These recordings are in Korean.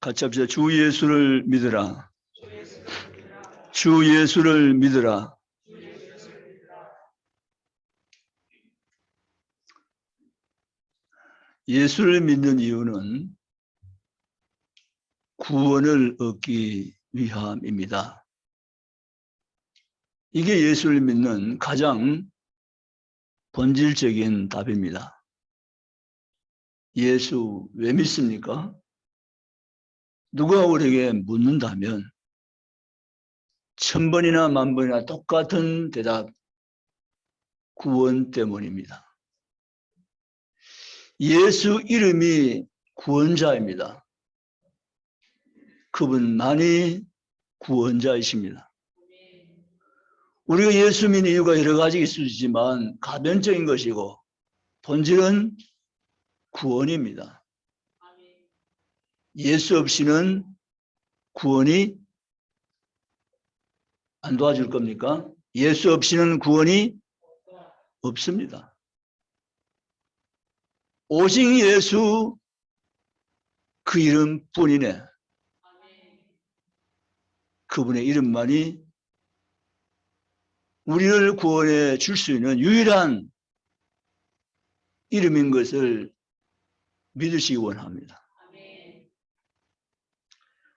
같이 합시다. 주 예수를 믿으라. 주 예수를 믿으라. 예수를 믿는 이유는 구원을 얻기 위함입니다. 이게 예수를 믿는 가장 본질적인 답입니다. 예수 왜 믿습니까? 누가 우리에게 묻는다면 1000번이나 10,000번이나 똑같은 대답, 구원 때문입니다. 예수 이름이 구원자입니다. 그분만이 구원자이십니다. 우리가 예수 믿는 이유가 여러 가지 있을 수 있지만 가변적인 것이고 본질은 구원입니다. 예수 없이는 구원이 안 도와줄 겁니까? 예수 없이는 구원이 없습니다. 오직 예수 그 이름뿐이네. 그분의 이름만이 우리를 구원해 줄 수 있는 유일한 이름인 것을 믿으시기 원합니다.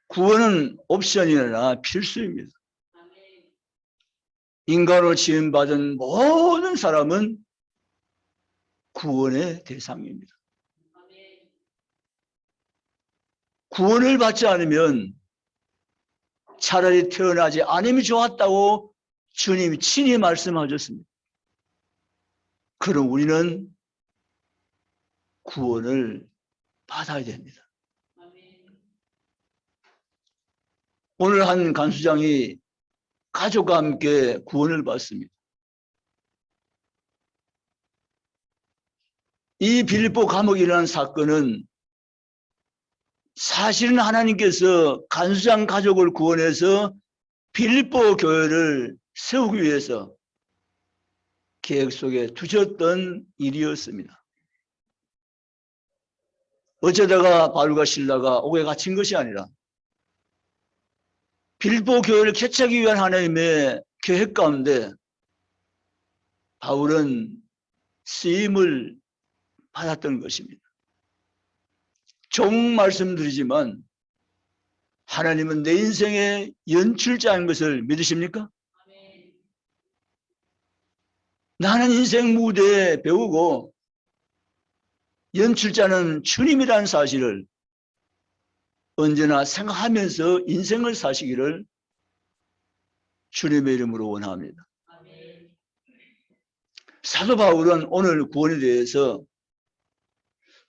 구원은 옵션이 아니라 필수입니다. 인간으로 지음받은 모든 사람은 구원의 대상입니다. 구원을 받지 않으면 차라리 태어나지 않음이 좋았다고 주님이 친히 말씀하셨습니다. 그럼 우리는 구원을 받아야 됩니다. 오늘 한 간수장이 가족과 함께 구원을 받습니다. 이 빌립보 감옥에 일어난 사건은 사실은 하나님께서 간수장 가족을 구원해서 빌립보 교회를 세우기 위해서 계획 속에 두셨던 일이었습니다. 어쩌다가 바울과 실라가 옥에 갇힌 것이 아니라 빌립보 교회를 개척하기 위한 하나님의 계획 가운데 바울은 쓰임을 받았던 것입니다. 종 말씀드리지만 하나님은 내 인생의 연출자인 것을 믿으십니까? 나는 인생 무대에 배우고 연출자는 주님이라는 사실을 언제나 생각하면서 인생을 사시기를 주님의 이름으로 원합니다. 사도 바울은 오늘 구원에 대해서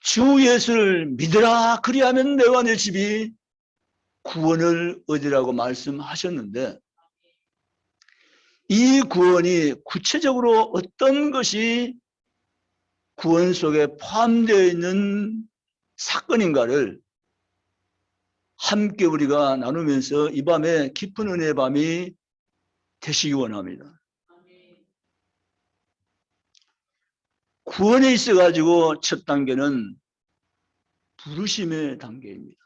주 예수를 믿으라 그리하면 내와 내 집이 구원을 얻으라고 말씀하셨는데 이 구원이 구체적으로 어떤 것이 구원 속에 포함되어 있는 사건인가를 함께 우리가 나누면서 이 밤에 깊은 은혜의 밤이 되시기 원합니다. 구원에 있어가지고 첫 단계는 부르심의 단계입니다.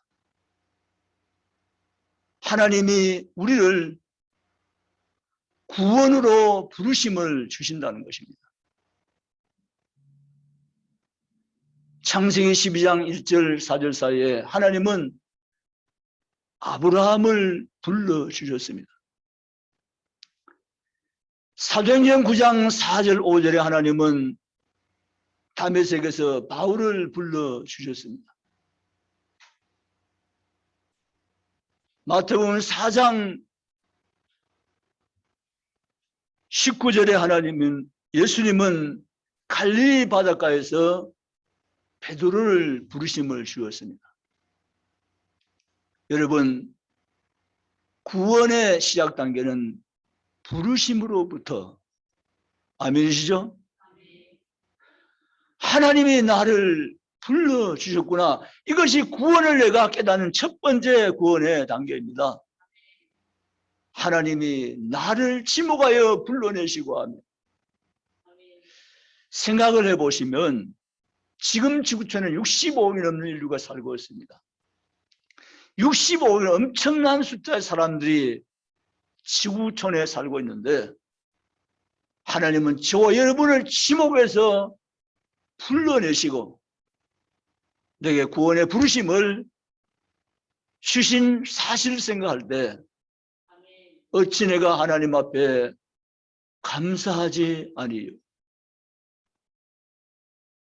하나님이 우리를 구원으로 부르심을 주신다는 것입니다. 창세기 12장 1절 4절 사이에 하나님은 아브라함을 불러주셨습니다. 사도행전 9장 4절 5절에 하나님은 다메섹에서 바울을 불러주셨습니다. 마태복음 4장 19절에 예수님은 갈릴리 바닷가에서 베드로를 부르심을 주었습니다. 여러분, 구원의 시작 단계는 부르심으로부터, 아멘이시죠? 하나님이 나를 불러주셨구나. 이것이 구원을 내가 깨닫는 첫 번째 구원의 단계입니다. 하나님이 나를 지목하여 불러내시고 하며 생각을 해보시면 지금 지구촌에는 65억이 넘는 인류가 살고 있습니다. 65억 엄청난 숫자의 사람들이 지구촌에 살고 있는데 하나님은 저와 여러분을 지목해서 불러내시고 내게 구원의 부르심을 주신 사실을 생각할 때 어찌 내가 하나님 앞에 감사하지 아니요.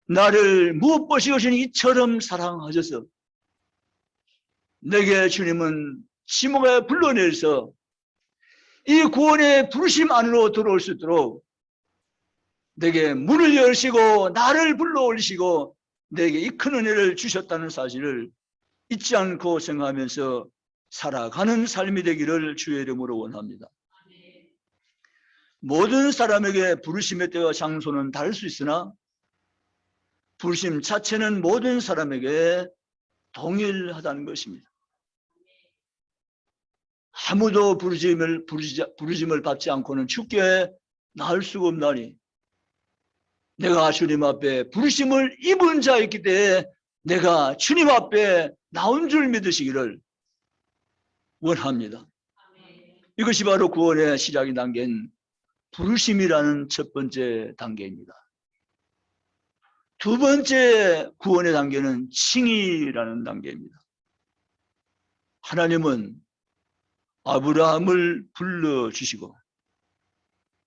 나를 무엇보시고 이처럼 사랑하셔서 내게 주님은 지목에 불러내서 이 구원의 부르심 안으로 들어올 수 있도록 내게 문을 열시고 나를 불러올리시고 내게 이 큰 은혜를 주셨다는 사실을 잊지 않고 생각하면서 살아가는 삶이 되기를 주의 이름으로 원합니다. 모든 사람에게 부르심의 때와 장소는 다를 수 있으나 부르심 자체는 모든 사람에게 동일하다는 것입니다. 아무도 부르심을 받지 않고는 주께 나을 수가 없나니 내가 주님 앞에 부르심을 입은 자였기 때문에 내가 주님 앞에 나온 줄 믿으시기를 원합니다. 이것이 바로 구원의 시작인 단계인 부르심이라는 첫 번째 단계입니다. 두 번째 구원의 단계는 칭의라는 단계입니다. 하나님은 아브라함을 불러주시고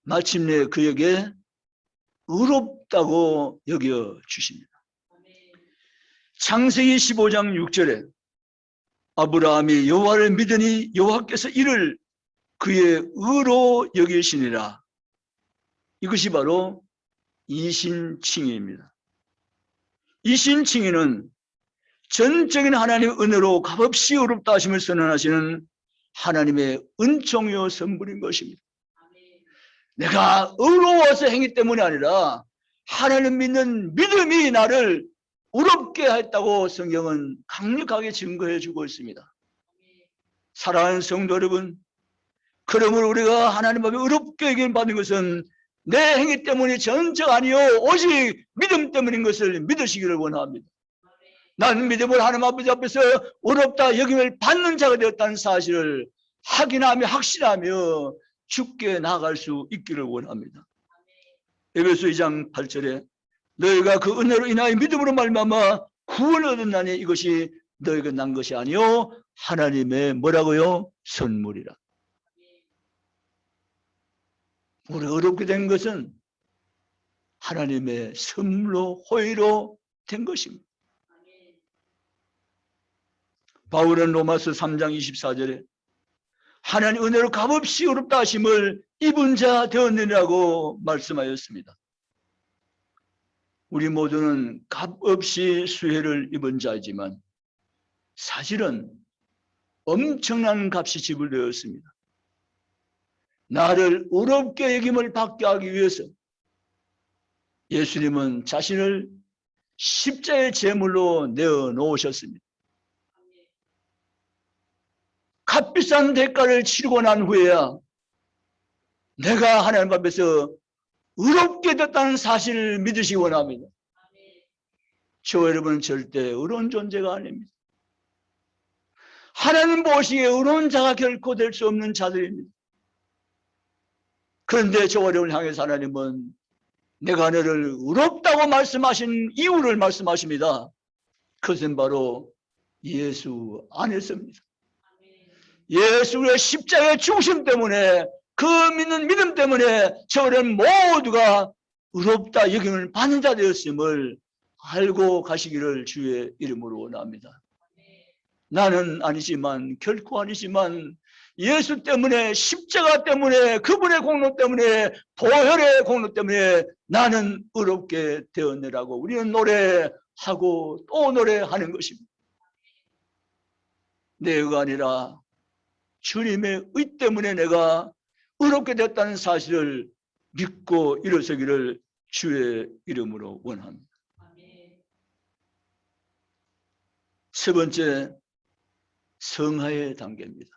마침내 그에게 의롭다고 여겨주십니다. 창세기 15장 6절에 아브라함이 여호와를 믿으니 여호와께서 이를 그의 의로 여기시니라. 이것이 바로 이신칭의입니다. 이신칭의는 전적인 하나님의 은혜로 값없이 의롭다 하심을 선언하시는 하나님의 은총이요 선물인 것입니다. 내가 의로워서 행위 때문이 아니라 하나님 믿는 믿음이 나를 의롭게 했다고 성경은 강력하게 증거해 주고 있습니다. 사랑하는 성도 여러분, 그러므로 우리가 하나님 앞에 의롭게 여김 받는 것은 내 행위 때문이 전적 아니요 오직 믿음 때문인 것을 믿으시기를 원합니다. 나는 믿음으로 하나님 앞에서 의롭다 여김을 받는 자가 되었다는 사실을 확인하며 확신하며 주께 나아갈 수 있기를 원합니다. 에베소 2장 8절에 너희가 그 은혜로 인하여 믿음으로 말미암아 구원을 얻었나니 이것이 너희가 난 것이 아니요 하나님의 뭐라고요? 선물이라. 우리가 어렵게 된 것은 하나님의 선물로 호의로 된 것입니다. 바울은 로마서 3장 24절에 하나님 은혜로 값없이 의롭다 하심을 입은 자 되었느니라고 말씀하였습니다. 우리 모두는 값없이 수혜를 입은 자이지만 사실은 엄청난 값이 지불되었습니다. 나를 의롭게 여김을 받게 하기 위해서 예수님은 자신을 십자가의 제물로 내어놓으셨습니다. 값비싼 대가를 치르고 난 후에야 내가 하나님 앞에서 의롭게 됐다는 사실을 믿으시기 원합니다. 저 여러분은 절대 의로운 존재가 아닙니다. 하나님 보시기에 의로운 자가 결코 될 수 없는 자들입니다. 그런데 저 여러분을 향해서 하나님은 내가 너를 의롭다고 말씀하신 이유를 말씀하십니다. 그것은 바로 예수 안에서입니다. 예수의 십자가의 죽으심 때문에 그 믿는 믿음 때문에 저는 모두가 의롭다 여김을 받는 자 되었음을 알고 가시기를 주의 이름으로 원합니다. 나는 아니지만 결코 아니지만 예수 때문에 십자가 때문에 그분의 공로 때문에 보혈의 공로 때문에 나는 의롭게 되었느라고 우리는 노래하고 또 노래하는 것입니다. 내 의가 아니라 주님의 의 때문에 내가 의롭게 됐다는 사실을 믿고 일어서기를 주의 이름으로 원합니다. 세 번째, 성화의 단계입니다.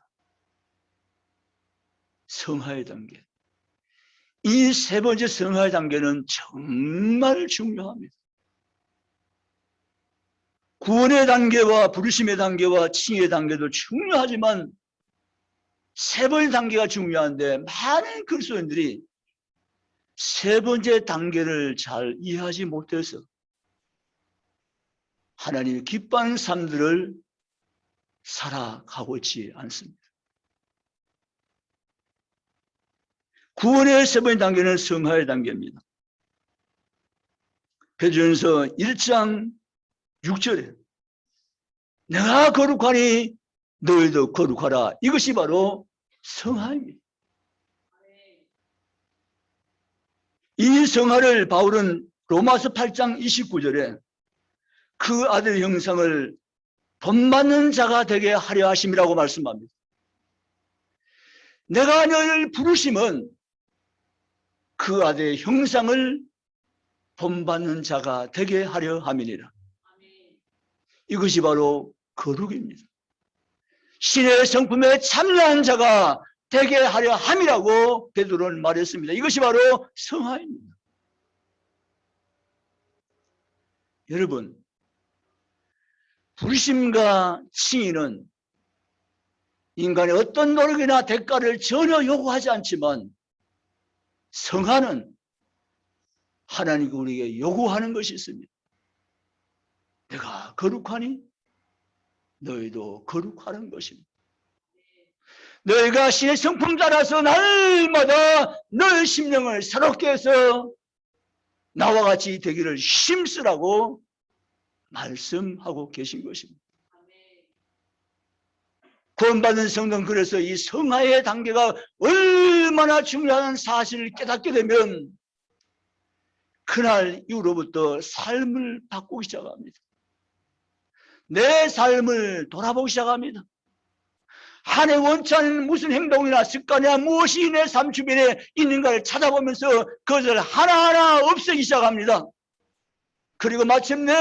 성화의 단계. 이 세 번째 성화의 단계는 정말 중요합니다. 구원의 단계와 부르심의 단계와 칭의의 단계도 중요하지만 세 번째 단계가 중요한데 많은 그리스도인들이 세 번째 단계를 잘 이해하지 못해서 하나님이 기뻐하는 삶들을 살아가고 있지 않습니다. 구원의 세 번째 단계는 성화의 단계입니다. 베드로전서 1장 6절에 내가 거룩하니 너희도 거룩하라. 이것이 바로 성화입니다. 이 성화를 바울은 로마서 8장 29절에 그 아들의 형상을 본받는 자가 되게 하려 하심이라고 말씀합니다. 내가 너희를 부르심은 그 아들의 형상을 본받는 자가 되게 하려 함이니라. 이것이 바로 거룩입니다. 신의 성품에 참여한 자가 되게 하려 함이라고 베드로는 말했습니다. 이것이 바로 성화입니다. 여러분, 부르심과 칭의는 인간의 어떤 노력이나 대가를 전혀 요구하지 않지만 성화는 하나님이 우리에게 요구하는 것이 있습니다. 내가 거룩하니 너희도 거룩하는 것입니다. 너희가 신의 성품 따라서 날마다 너희 심령을 새롭게 해서 나와 같이 되기를 힘쓰라고 말씀하고 계신 것입니다. 구원받은 성도는 그래서 이 성화의 단계가 얼마나 중요한 사실을 깨닫게 되면 그날 이후로부터 삶을 바꾸기 시작합니다. 내 삶을 돌아보기 시작합니다. 한 해 원치 않은 무슨 행동이나 습관이나 무엇이 내 삶 주변에 있는가를 찾아보면서 그것을 하나하나 없애기 시작합니다. 그리고 마침내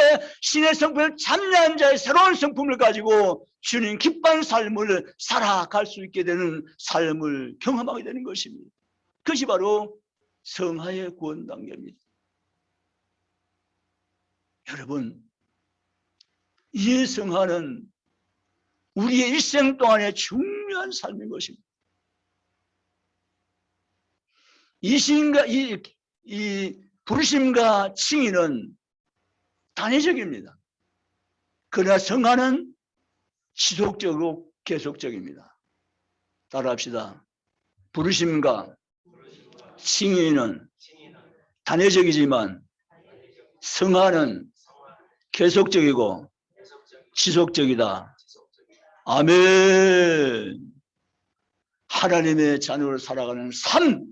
신의 성품을 참여한 자의 새로운 성품을 가지고 주님 기뻐하는 삶을 살아갈 수 있게 되는 삶을 경험하게 되는 것입니다. 그것이 바로 성화의 구원 단계입니다. 여러분, 이 성화는 우리의 일생 동안의 중요한 삶인 것입니다. 이 부르심과 칭의는 단회적입니다. 그러나 성화는 지속적이고 계속적입니다. 따라합시다. 부르심과 칭의는 단회적이지만 성화는 계속적이고 지속적이다. 아멘. 하나님의 자녀로 살아가는 삶,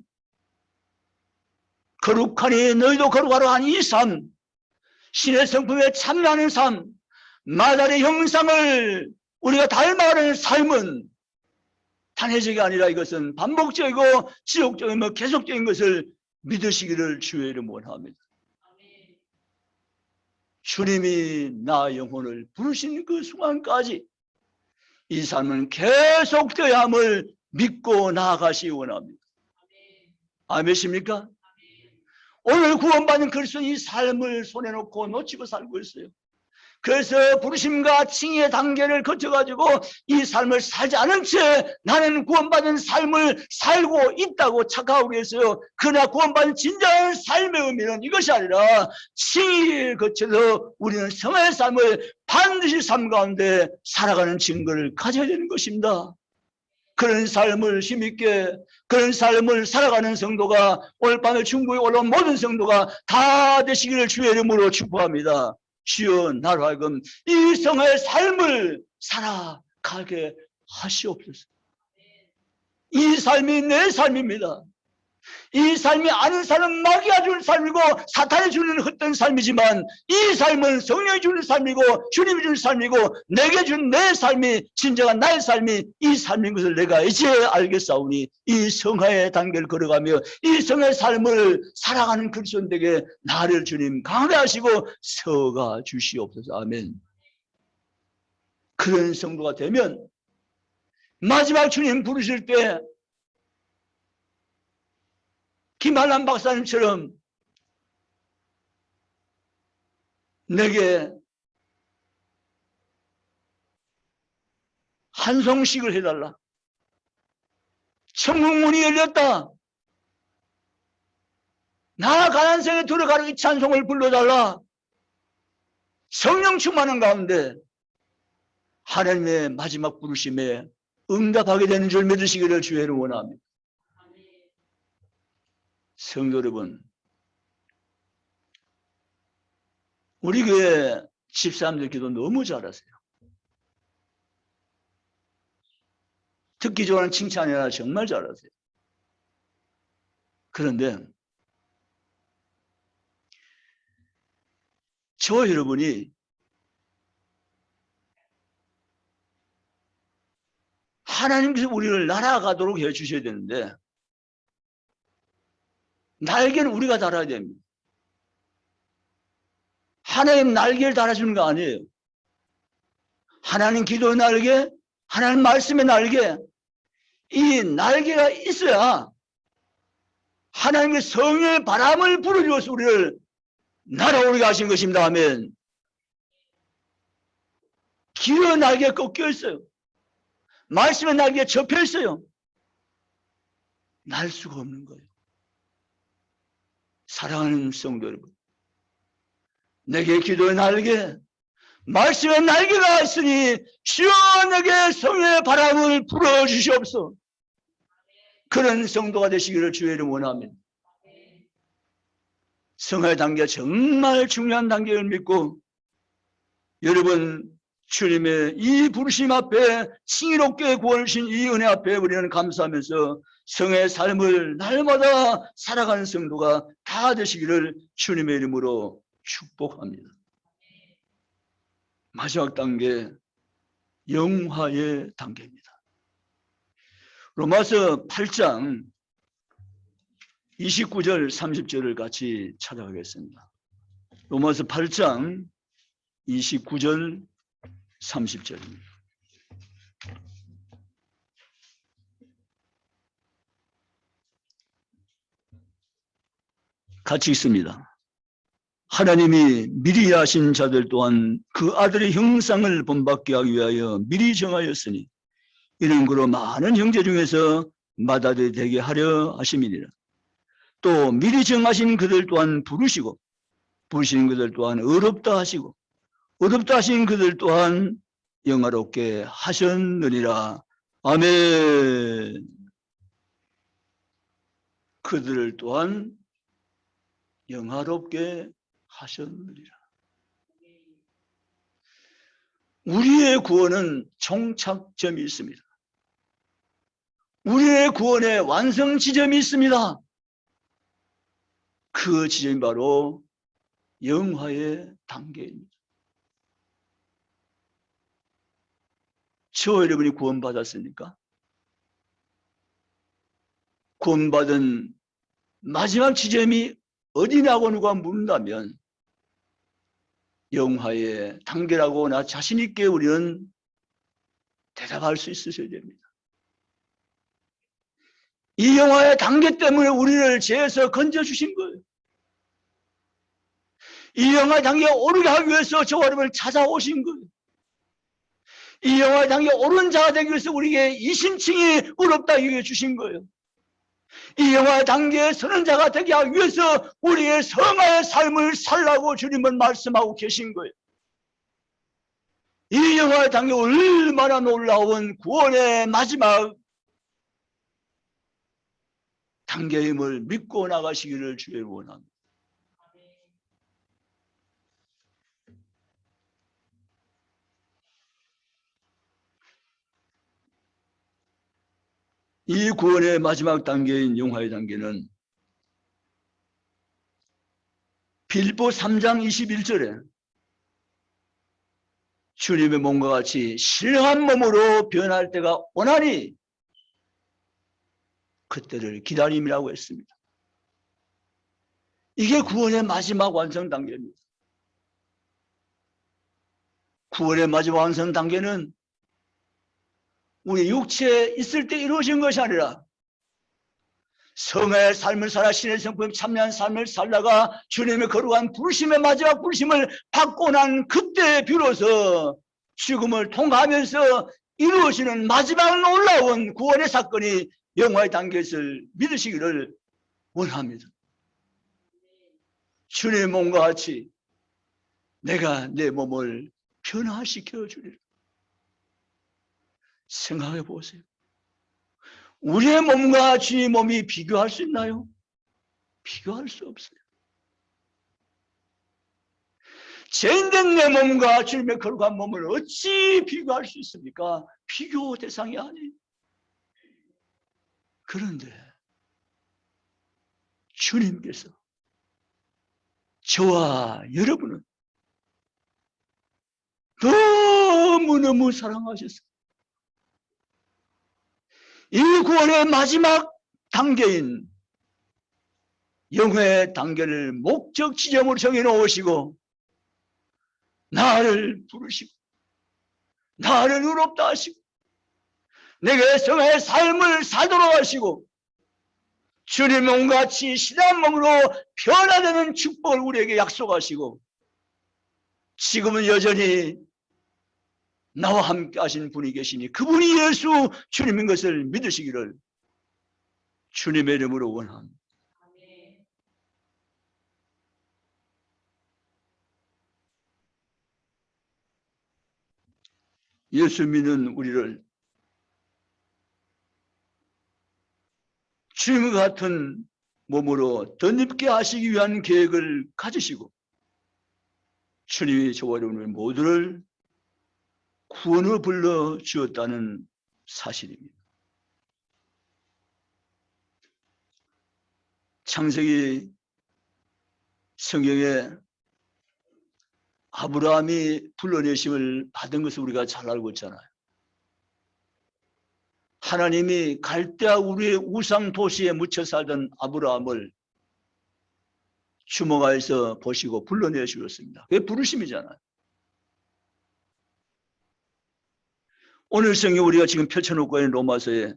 거룩하니 너희도 거룩하라 하는 이 삶, 신의 성품에 참여하는 삶, 마다의 형상을 우리가 닮아가는 삶은 단회적이 아니라 이것은 반복적이고 지속적이고 계속적인 것을 믿으시기를 주의 이름으로 원합니다. 주님이 나 영혼을 부르신 그 순간까지 이 삶은 계속되어야 함을 믿고 나아가시기 원합니다. 아멘이십니까? 오늘 구원받은 그리스도인 이 삶을 손에 놓고 놓치고 살고 있어요. 그래서 부르심과 칭의의 단계를 거쳐가지고 이 삶을 살지 않은 채 나는 구원받은 삶을 살고 있다고 착각하고 계세요. 그러나 구원받은 진정한 삶의 의미는 이것이 아니라 칭의를 거쳐서 우리는 성화의 삶을 반드시 삶 가운데 살아가는 증거를 가져야 되는 것입니다. 그런 삶을 힘있게, 그런 삶을 살아가는 성도가 오늘 밤에 중국에 올라온 모든 성도가 다 되시기를 주의 이름으로 축복합니다. 주여 나로 하여금 이 성화의 삶을 살아가게 하시옵소서. 이 삶이 내 삶입니다. 이 삶이 아는 삶은 마귀가 주는 삶이고 사탄이 주는 헛된 삶이지만 이 삶은 성령이 주는 삶이고 주님이 주는 삶이고 내게 준 내 삶이 진정한 나의 삶이 이 삶인 것을 내가 이제 알겠사오니 이 성화의 단계를 걸어가며 이 성화의 삶을 살아가는 그리스도인에게 나를 주님 강하게 하시고 서가 주시옵소서. 아멘. 그런 성도가 되면 마지막 주님 부르실 때 김한란 박사님처럼 내게 찬송식을 해달라. 천국 문이 열렸다. 나 가난성에 들어가는 이 찬송을 불러달라. 성령 충만한 가운데 하나님의 마지막 부르심에 응답하게 되는 줄 믿으시기를 주의를 원합니다. 성도 여러분, 우리 교회 집사람들 기도 너무 잘하세요. 듣기 좋아하는 칭찬이라 정말 잘하세요. 그런데 저 여러분이 하나님께서 우리를 날아가도록 해주셔야 되는데 날개는 우리가 달아야 됩니다. 하나님 날개를 달아주는 거 아니에요. 하나님 기도의 날개, 하나님 말씀의 날개, 이 날개가 있어야 하나님의 성령의 바람을 불어주어서 우리를 날아오게 하신 것입니다. 아멘. 기도의 날개가 꺾여 있어요. 말씀의 날개가 접혀 있어요. 날 수가 없는 거예요. 사랑하는 성도 여러분, 내게 기도의 날개, 말씀의 날개가 있으니 시원하게 성령의 바람을 불어주시옵소서. 그런 성도가 되시기를 주의 이름 원합니다. 성화의 단계가 정말 중요한 단계를 믿고 여러분 주님의 이 부르심 앞에 칭의롭게 구원을 주신 이 은혜 앞에 우리는 감사하면서 성의 삶을 날마다 살아가는 성도가 다 되시기를 주님의 이름으로 축복합니다. 마지막 단계, 영화의 단계입니다. 로마서 8장 29절 30절을 같이 찾아가겠습니다. 로마서 8장 29절 30절입니다. 같이 읽습니다. 하나님이 미리 하신 자들 또한 그 아들의 형상을 본받게 하기 위하여 미리 정하였으니 이는 그로 많은 형제 중에서 맏아들이 되게 하려 하심이니라. 또 미리 정하신 그들 또한 부르시고 부르시는 그들 또한 의롭다 하시고 의롭다 하신 그들 또한 영화롭게 하셨느니라. 아멘. 그들 또한 영화롭게 하셨느니라. 우리의 구원은 종착점이 있습니다. 우리의 구원의 완성 지점이 있습니다. 그 지점이 바로 영화의 단계입니다. 저 여러분이 구원받았습니까? 구원받은 마지막 지점이 어디냐고 누가 묻는다면 영화의 단계라고 나 자신 있게 우리는 대답할 수 있으셔야 됩니다. 이 영화의 단계 때문에 우리를 죄에서 건져주신 거예요. 이 영화의 단계에 오르게 하기 위해서 저와 여러분을 찾아오신 거예요. 이 영화의 단계에 오른 자가 되기 위해서 우리에게 이심칭이 의롭다 하게 주신 거예요. 이 영화의 단계에 서는 자가 되게 하기 위해서 우리의 성화의 삶을 살라고 주님은 말씀하고 계신 거예요. 이 영화의 단계 얼마나 놀라운 구원의 마지막 단계임을 믿고 나가시기를 주의 원합니다. 이 구원의 마지막 단계인 영화의 단계는 빌보 3장 21절에 주님의 몸과 같이 신령한 몸으로 변할 때가 오나니 그때를 기다림이라고 했습니다. 이게 구원의 마지막 완성 단계입니다. 구원의 마지막 완성 단계는 우리 육체에 있을 때 이루어진 것이 아니라 성의 삶을 살아 신의 성품 참여한 삶을 살다가 주님의 거룩한 부르심의 마지막 부르심을 받고 난 그때 비로소 죽음을 통과하면서 이루어지는 마지막 놀라운 구원의 사건이 영화의 단계를 믿으시기를 원합니다. 주님의 몸과 같이 내가 내 몸을 변화시켜 주리라. 생각해 보세요. 우리의 몸과 주님의 몸이 비교할 수 있나요? 비교할 수 없어요. 죄인된 내 몸과 주님의 거룩한 몸을 어찌 비교할 수 있습니까? 비교 대상이 아니에요. 그런데 주님께서 저와 여러분은 너무너무 사랑하셨어요. 이 구원의 마지막 단계인 영혼의 단계를 목적 지점으로 정해놓으시고 나를 부르시고 나를 의롭다 하시고 내게 성의 삶을 살도록 하시고 주님의 몸과 같이 신한 몸으로 변화되는 축복을 우리에게 약속하시고 지금은 여전히 나와 함께 하신 분이 계시니 그분이 예수 주님인 것을 믿으시기를 주님의 이름으로 원합니다. 예수 믿는 우리를 주님과 같은 몸으로 덧입게 하시기 위한 계획을 가지시고 주님이 저와 여러분의 모두를 구원으로 불러주었다는 사실입니다. 창세기 성경에 아브라함이 불러내심을 받은 것을 우리가 잘 알고 있잖아요. 하나님이 갈대아 우리의 우상 도시에 묻혀 살던 아브라함을 주목하여서 보시고 불러내 주셨습니다. 그게 부르심이잖아요. 오늘 성경 우리가 지금 펼쳐놓고 있는 로마서에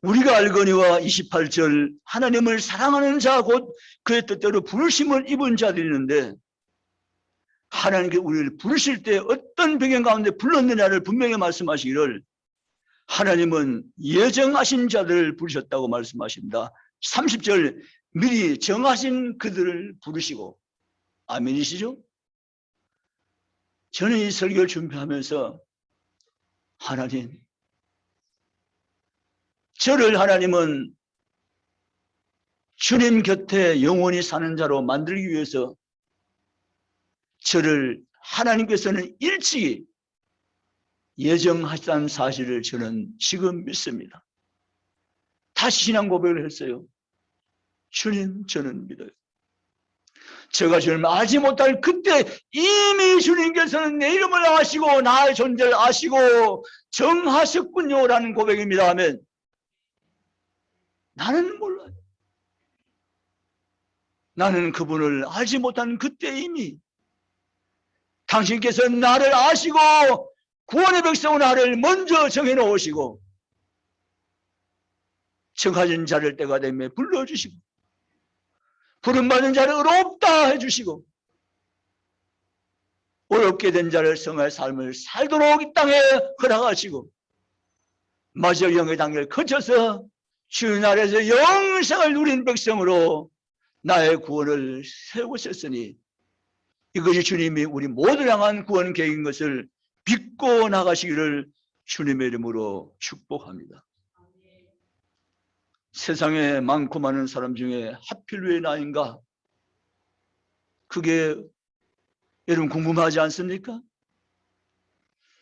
우리가 알거니와 28절 하나님을 사랑하는 자 곧 그의 뜻대로 부르심을 입은 자들이 있는데 하나님께 우리를 부르실 때 어떤 배경 가운데 불렀느냐를 분명히 말씀하시기를 하나님은 예정하신 자들을 부르셨다고 말씀하십니다. 30절 미리 정하신 그들을 부르시고 아멘이시죠? 저는 이 설교를 준비하면서 하나님 저를 하나님은 주님 곁에 영원히 사는 자로 만들기 위해서 저를 하나님께서는 일찍이 예정하셨다는 사실을 저는 지금 믿습니다. 다시 신앙 고백을 했어요. 주님 저는 믿어요. 제가 주님을 알지 못할 그때 이미 주님께서는 내 이름을 아시고 나의 존재를 아시고 정하셨군요라는 고백입니다. 아멘. 나는 몰라요. 나는 그분을 알지 못한 그때 이미 당신께서 나를 아시고 구원의 백성은 나를 먼저 정해놓으시고 정하신 자를 때가 되면 불러주시고 부름받은 자를 의롭다 해주시고 어렵게 된 자를 성의 삶을 살도록 이 땅에 허락하시고 마지막 영의 단계를 거쳐서 주님 나라에서 영생을 누린 백성으로 나의 구원을 세우셨으니 이것이 주님이 우리 모두를 향한 구원 계획인 것을 믿고 나가시기를 주님의 이름으로 축복합니다. 세상에 많고 많은 사람 중에 하필 왜 나인가? 그게 여러분 궁금하지 않습니까?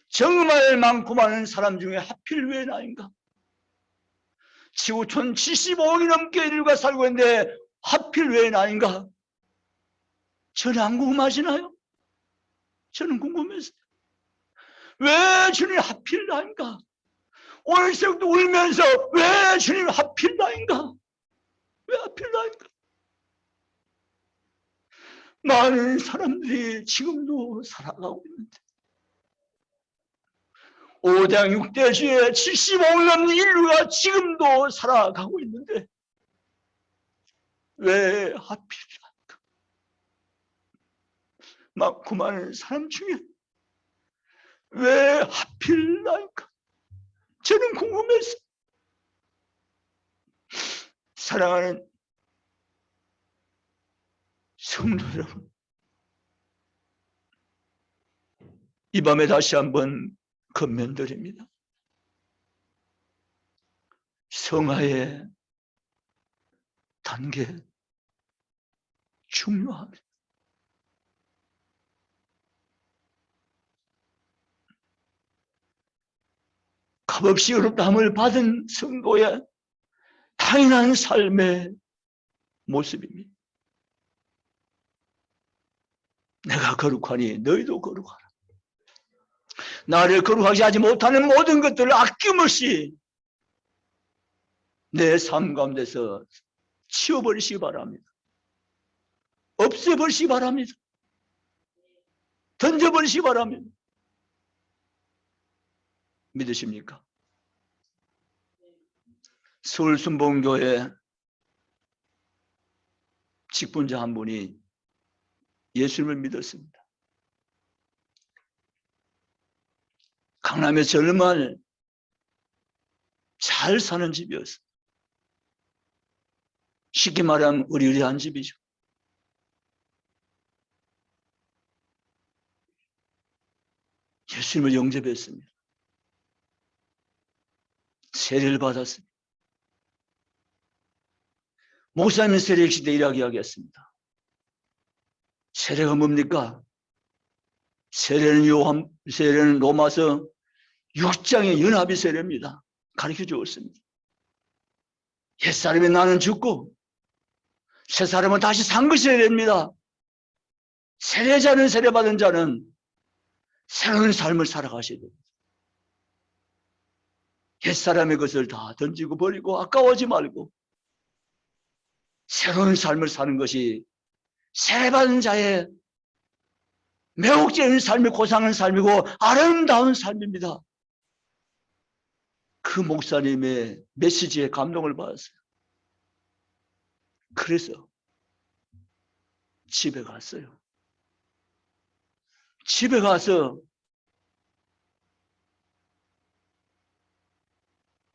정말 많고 많은 사람 중에 하필 왜 나인가? 지구촌 75억이 넘게 인류가 살고 있는데 하필 왜 나인가? 저는 안 궁금하시나요? 저는 궁금했어요. 왜 주님 하필 나인가? 오늘 새벽도 울면서 왜 주님 하필 나인가? 왜 하필 나인가? 많은 사람들이 지금도 살아가고 있는데 5대 6대 주에 75억 넘는 인류가 지금도 살아가고 있는데 왜 하필일까? 많고 많은 사람 중에 왜 하필 나일까? 저는 궁금해서. 사랑하는 성도 여러분, 이 밤에 다시 한번 권면드립니다. 성화의 단계 중요합니다. 값없이 의롭다함을 받은 성도의 당연한 삶의 모습입니다. 내가 거룩하니 너희도 거룩하라. 나를 거룩하게 하지 못하는 모든 것들을 아낌없이 내 삶 가운데서 치워버리시기 바랍니다. 없애버리시기 바랍니다. 던져버리시기 바랍니다. 믿으십니까? 서울순복음교회 직분자 한 분이 예수님을 믿었습니다. 강남에서 정말 잘 사는 집이었어요. 쉽게 말하면 의리의리한 집이죠. 예수님을 영접했습니다. 세례를 받았습니다. 목사님 세례 시대 이야기하겠습니다. 세례가 뭡니까? 세례는 로마서 6장의 연합의 세례입니다. 가르쳐 주었습니다. 옛사람이 나는 죽고 새 사람은 다시 산 것이 세례입니다. 세례자는 세례받은 자는 새로운 삶을 살아가셔야 됩니다. 옛사람의 것을 다 던지고 버리고 아까워하지 말고 새로운 삶을 사는 것이 세례받은 자의 매혹적인 삶이 고상한 삶이고 아름다운 삶입니다. 그 목사님의 메시지에 감동을 받았어요. 그래서 집에 갔어요. 집에 가서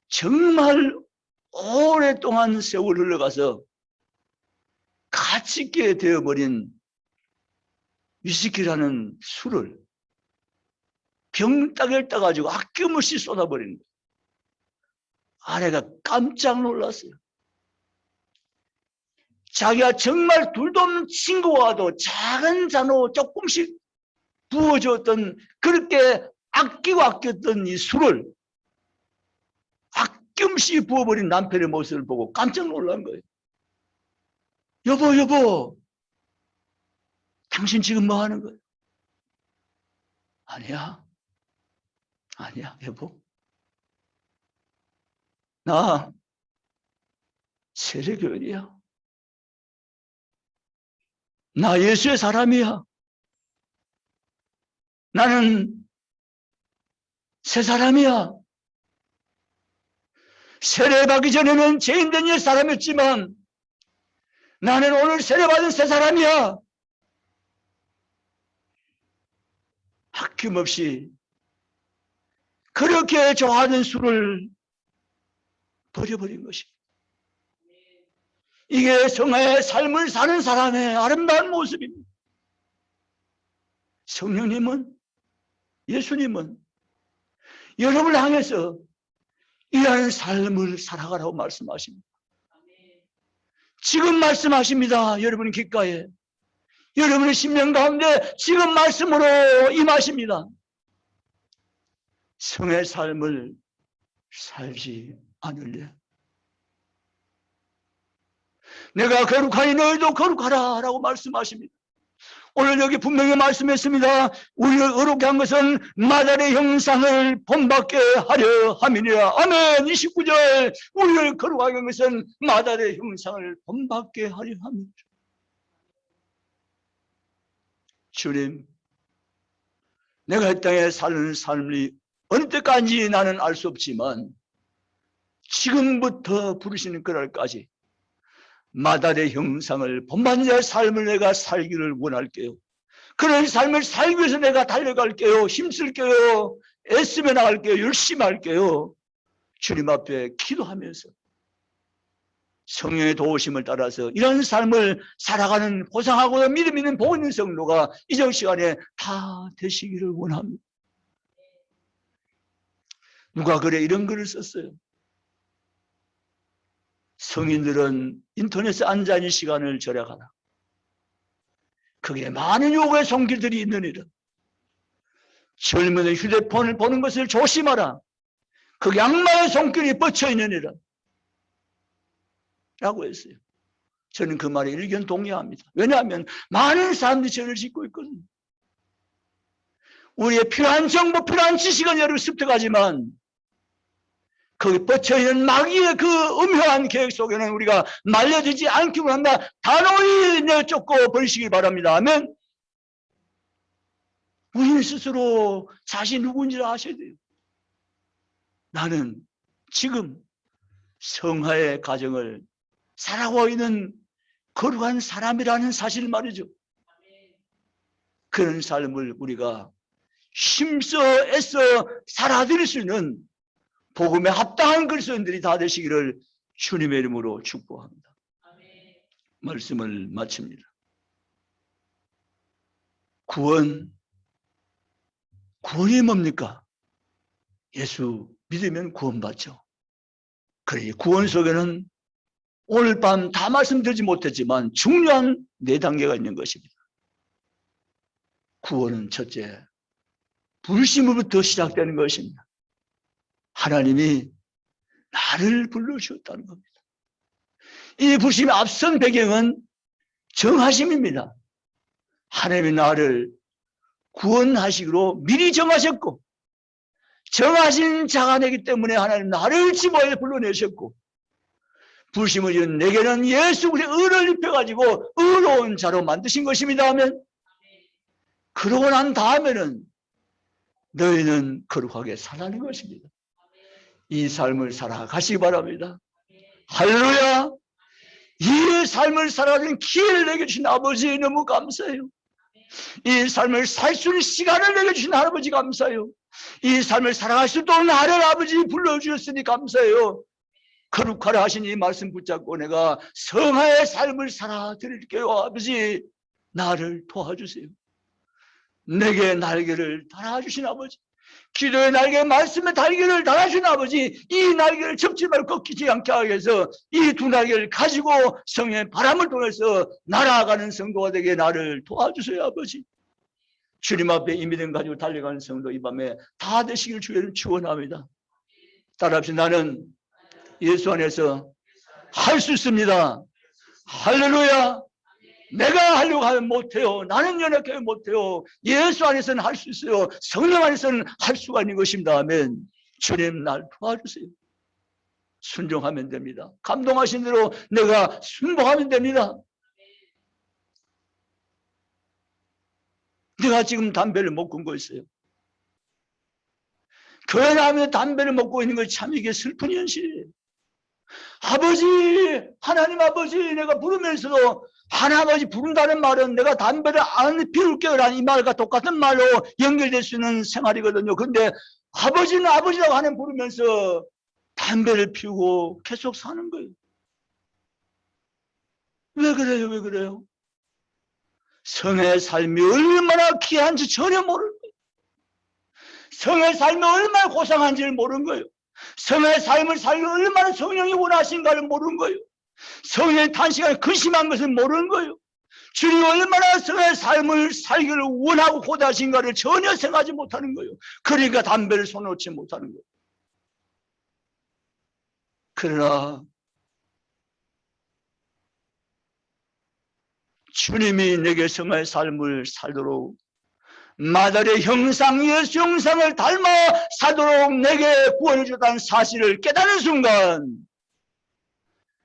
정말 오랫동안 세월 흘러가서 가치있게 되어버린 위스키라는 술을 병따개를 따가지고 아낌없이 쏟아버린 거예요. 아내가 깜짝 놀랐어요. 자기가 정말 둘도 없는 친구와도 작은 잔으로 조금씩 부어줬던, 그렇게 아끼고 아꼈던 이 술을 아낌없이 부어버린 남편의 모습을 보고 깜짝 놀란 거예요. 여보, 당신 지금 뭐 하는 거예요? 아니야, 여보. 나 세례교인이야. 나 예수의 사람이야. 나는 새 사람이야. 세례받기 전에는 죄인된 옛 사람이었지만 나는 오늘 세례받은 새 사람이야. 아낌없이 그렇게 좋아하는 술을 버려버린 것입니다. 이게 성화의 삶을 사는 사람의 아름다운 모습입니다. 성령님은, 예수님은 여러분을 향해서 이러한 삶을 살아가라고 말씀하십니다. 지금 말씀하십니다. 여러분 귓가에, 여러분의 심령 가운데 지금 말씀으로 임하십니다. 성의 삶을 살지 않을래? 내가 거룩하니 너희도 거룩하라 라고 말씀하십니다. 오늘 여기 분명히 말씀했습니다. 우리를 의롭게 한 것은 마달의 형상을 본받게 하려 함이니라. 아멘. 29절, 우리를 거룩하게 한 것은 마달의 형상을 본받게 하려 함이니라. 주님, 내가 이 땅에 사는 삶이 어느 때까지 나는 알 수 없지만 지금부터 부르시는 그날까지 마달의 형상을 본받는 자의 삶을 내가 살기를 원할게요. 그런 삶을 살기 위해서 내가 달려갈게요. 힘쓸게요. 애쓰며 나갈게요. 열심히 할게요. 주님 앞에 기도하면서 성령의 도우심을 따라서 이런 삶을 살아가는 고상하고 믿음 있는 복 있는 성도가 이전 시간에 다 되시기를 원합니다. 누가 그래 이런 글을 썼어요. 성인들은 인터넷에 앉아있는 시간을 절약하라. 거기에 많은 요구의 손길들이 있느니라. 젊은이 휴대폰을 보는 것을 조심하라. 거기 악마의 손길이 뻗쳐 있느니라. 라고 했어요. 저는 그 말에 일견 동의합니다. 왜냐하면 많은 사람들이 죄를 짓고 있거든요. 우리의 필요한 정보, 필요한 지식은 여러 습득하지만 거기 뻗쳐있는 마귀의 그 음흉한 계획 속에는 우리가 말려들지 않기로 한다. 단호히 내쫓고 버리시기 바랍니다. 아멘. 우리는 스스로 자신이 누군지를 아셔야 돼요. 나는 지금 성화의 가정을 살아가고 있는 거룩한 사람이라는 사실 말이죠. 그런 삶을 우리가 힘써 애써 살아드릴 수 있는 복음에 합당한 그리스도인들이 다 되시기를 주님의 이름으로 축복합니다. 말씀을 마칩니다. 구원이 뭡니까? 예수 믿으면 구원받죠. 그래, 구원 속에는 오늘 밤 다 말씀드리지 못했지만 중요한 4단계가 있는 것입니다. 구원은 첫째, 불심으로부터 시작되는 것입니다. 하나님이 나를 불러주셨다는 겁니다. 이 불심의 앞선 배경은 정하심입니다. 하나님이 나를 구원하시기로 미리 정하셨고 정하신 자가내기 때문에 하나님 나를 지모에 불러내셨고 불심을 지은 내게는 예수 그리스도의 의를 입혀가지고 의로운 자로 만드신 것입니다 하면 그러고 난 다음에는 너희는 거룩하게 살아가는 것입니다. 이 삶을 살아가시기 바랍니다. 할렐루야. 이 삶을 살아가는 기회를 내게 주신 아버지 너무 감사해요. 이 삶을 살 수 있는 시간을 내게 주신 할아버지 감사해요. 이 삶을 살아갈 수 있도록 나를 아버지 불러주셨으니 감사해요. 거룩하라 하신 이 말씀 붙잡고 내가 성화의 삶을 살아드릴게요. 아버지 나를 도와주세요. 내게 날개를 달아주신 아버지, 기도의 날개, 말씀의 날개를 달아주신 아버지, 이 날개를 접지 말고 꺾이지 않게 하기 위해서 이 두 날개를 가지고 성령의 바람을 통해서 날아가는 성도가 되게 나를 도와주세요. 아버지 주님 앞에 이 믿음 가지고 달려가는 성도 이 밤에 다 되시길 주의를 축원합니다. 따라합시다. 나는 예수 안에서 할 수 있습니다. 할렐루야. 내가 하려고 하면 못해요. 나는 연약하면 못해요. 예수 안에서는 할 수 있어요. 성령 안에서는 할 수가 있는 것입니다. 아멘. 주님 날 도와주세요. 순종하면 됩니다. 감동하신 대로 내가 순종하면 됩니다. 내가 지금 담배를 못 끊고 있어요. 교회 나오면 담배를 먹고 있는 걸 참 이게 슬픈 현실이에요. 아버지, 하나님 아버지 내가 부르면서도 하나님 아버지 부른다는 말은 내가 담배를 안 피울게요 라는 이 말과 똑같은 말로 연결될 수 있는 생활이거든요. 그런데 아버지는 아버지라고 하는 부르면서 담배를 피우고 계속 사는 거예요. 왜 그래요? 왜 그래요? 성의 삶이 얼마나 귀한지 전혀 모르는 거예요. 성의 삶이 얼마나 고상한지를 모르는 거예요. 성의 삶을 살기 얼마나 성령이 원하신가를 모르는 거예요. 성령이 단시간에 근심한 것을 모르는 거예요. 주님이 얼마나 성의 삶을 살기를 원하고 고대하신가를 전혀 생각하지 못하는 거예요. 그러니까 담배를 손 놓지 못하는 거예요. 그러나 주님이 내게 성의 삶을 살도록 마다의 형상, 예수 형상을 닮아 살도록 내게 구원해 줬다는 사실을 깨달은 순간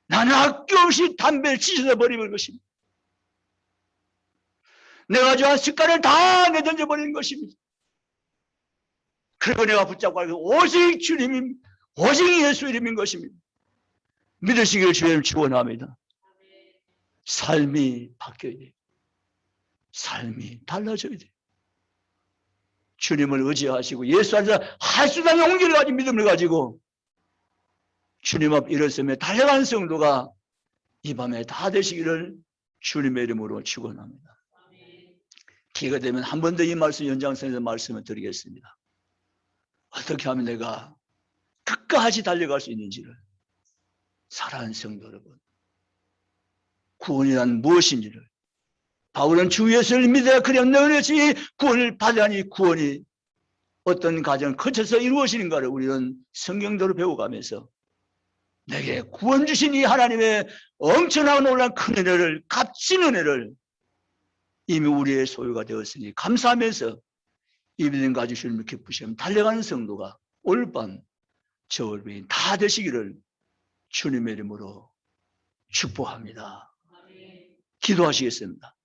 나는 아낌없이 담배를 찢어버리는 것입니다. 내가 좋아하는 습관을 다 내던져버리는 것입니다. 그리고 내가 붙잡고 오직 주님이 오직 예수 이름인 것입니다. 믿으시길 주님 축원합니다. 삶이 바뀌어야 돼요. 삶이 달라져야 돼요. 주님을 의지하시고 예수 안에서 할 수 있는 용기를 가지고 믿음을 가지고 주님 앞 일어서며 달려가는 성도가 이 밤에 다 되시기를 주님의 이름으로 축원합니다. 기회가 되면 한 번 더 이 말씀 연장선에서 말씀을 드리겠습니다. 어떻게 하면 내가 끝까지 달려갈 수 있는지를, 사랑하는 성도 여러분, 구원이란 무엇인지를, 바울은 주 예수를 믿어야 그냥 너희같이 구원을 받으니 구원이 어떤 과정을 거쳐서 이루어지는가를 우리는 성경대로 배워가면서 내게 구원 주신 이 하나님의 엄청나고 놀라운 큰 은혜를, 값진 은혜를 이미 우리의 소유가 되었으니 감사하면서 이 믿음 가지고 주님을 기쁘시면 달려가는 성도가 오늘 밤 저 여러분이 다 되시기를 주님의 이름으로 축복합니다. 기도하시겠습니다.